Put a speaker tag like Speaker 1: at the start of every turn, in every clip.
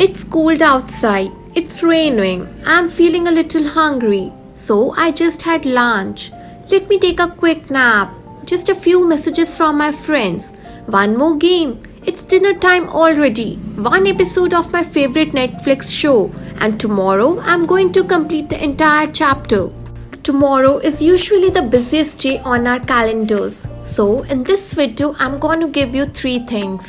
Speaker 1: It's cold outside. It's raining. I'm feeling a little hungry. So I just had lunch. Let me take a quick nap. Just a few messages from my friends. One more game. It's dinner time already. One episode of my favorite Netflix show. And tomorrow I'm going to complete the entire chapter. Tomorrow is usually the busiest day on our calendars. So in this video I'm going to give you 3 things.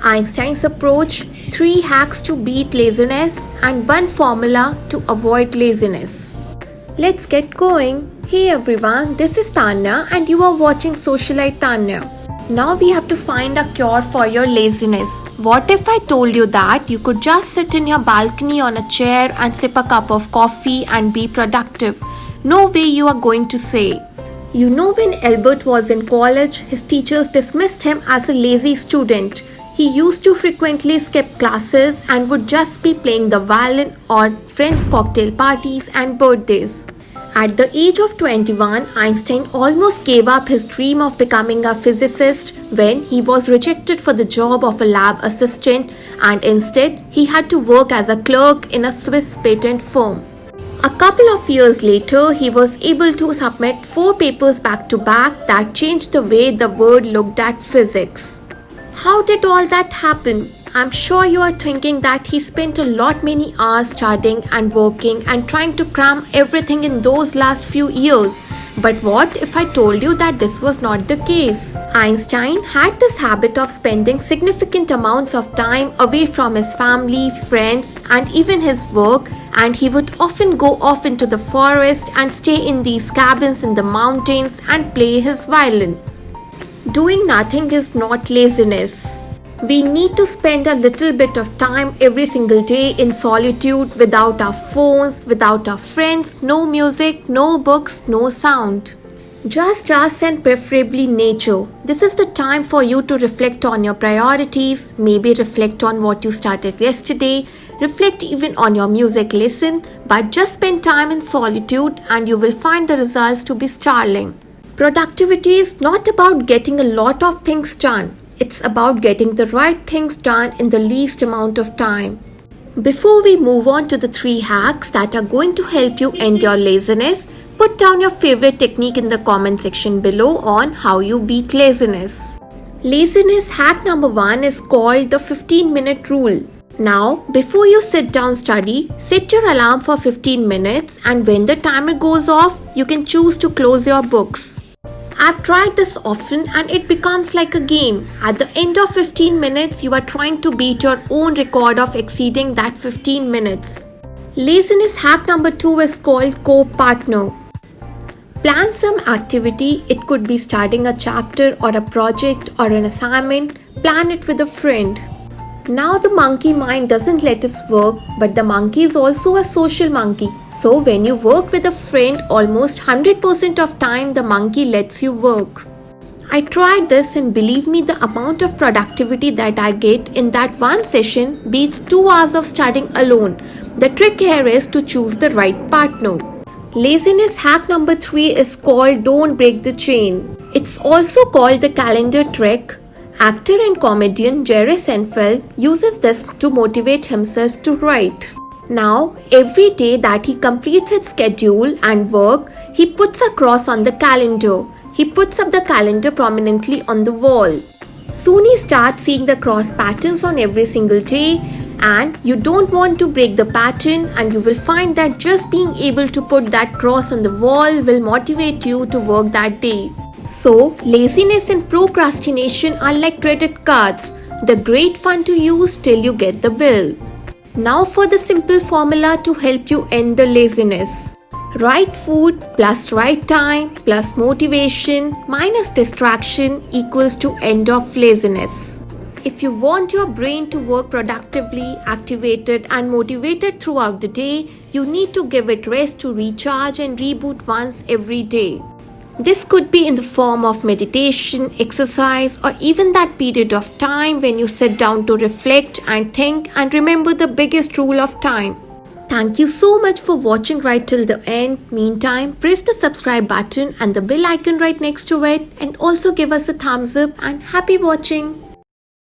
Speaker 1: Einstein's approach, 3 hacks to beat laziness, and 1 formula to avoid laziness. Let's get going. Hey everyone, this is Tanya and you are watching Socialite Tanya. Now we have to find a cure for your laziness. What if I told you that you could just sit in your balcony on a chair and sip a cup of coffee and be productive? No way you are going to say. You know, when Albert was in college, his teachers dismissed him as a lazy student. He used to frequently skip classes and would just be playing the violin or friends' cocktail parties and birthdays. At the age of 21, Einstein almost gave up his dream of becoming a physicist when he was rejected for the job of a lab assistant, and instead he had to work as a clerk in a Swiss patent firm. A couple of years later, he was able to submit 4 papers back to back that changed the way the world looked at physics. How did all that happen? I'm sure you are thinking that he spent many hours studying and working and trying to cram everything in those last few years. But what if I told you that this was not the case? Einstein had this habit of spending significant amounts of time away from his family, friends, and even his work, and he would often go off into the forest and stay in these cabins in the mountains and play his violin. Doing nothing is not laziness. We need to spend a little bit of time every single day in solitude, without our phones, without our friends, no music, no books, no sound. Just us and preferably nature. This is the time for you to reflect on your priorities, maybe reflect on what you started yesterday, reflect even on your music lesson, but just spend time in solitude and you will find the results to be startling. Productivity is not about getting a lot of things done. It's about getting the right things done in the least amount of time. Before we move on to the 3 hacks that are going to help you end your laziness, put down your favorite technique in the comment section below on how you beat laziness. Laziness hack number 1 is called the 15-minute rule. Now, before you sit down study, set your alarm for 15 minutes, and when the timer goes off, you can choose to close your books. I've tried this often and it becomes like a game. At the end of 15 minutes, you are trying to beat your own record of exceeding that 15 minutes. Laziness hack number 2 is called Copartner. Plan some activity. It could be starting a chapter or a project or an assignment. Plan it with a friend. Now the monkey mind doesn't let us work, but the monkey is also a social monkey. So when you work with a friend, almost 100% of time the monkey lets you work. I tried this and believe me, the amount of productivity that I get in that one session beats 2 hours of studying alone. The trick here is to choose the right partner. Laziness hack number 3 is called Don't Break the Chain. It's also called the calendar trick. Actor and comedian Jerry Seinfeld uses this to motivate himself to write. Now, every day that he completes his schedule and work, he puts a cross on the calendar. He puts up the calendar prominently on the wall. Soon he starts seeing the cross patterns on every single day, and you don't want to break the pattern, and you will find that just being able to put that cross on the wall will motivate you to work that day. So, laziness and procrastination are like credit cards. They're great fun to use till you get the bill. Now for the simple formula to help you end the laziness. Right food plus right time plus motivation minus distraction equals to end of laziness. If you want your brain to work productively, activated and motivated throughout the day, you need to give it rest to recharge and reboot once every day. This could be in the form of meditation, exercise, or even that period of time when you sit down to reflect and think and remember the biggest rule of time. Thank you so much for watching right till the end. Meantime, press the subscribe button and the bell icon right next to it, and also give us a thumbs up, and happy watching.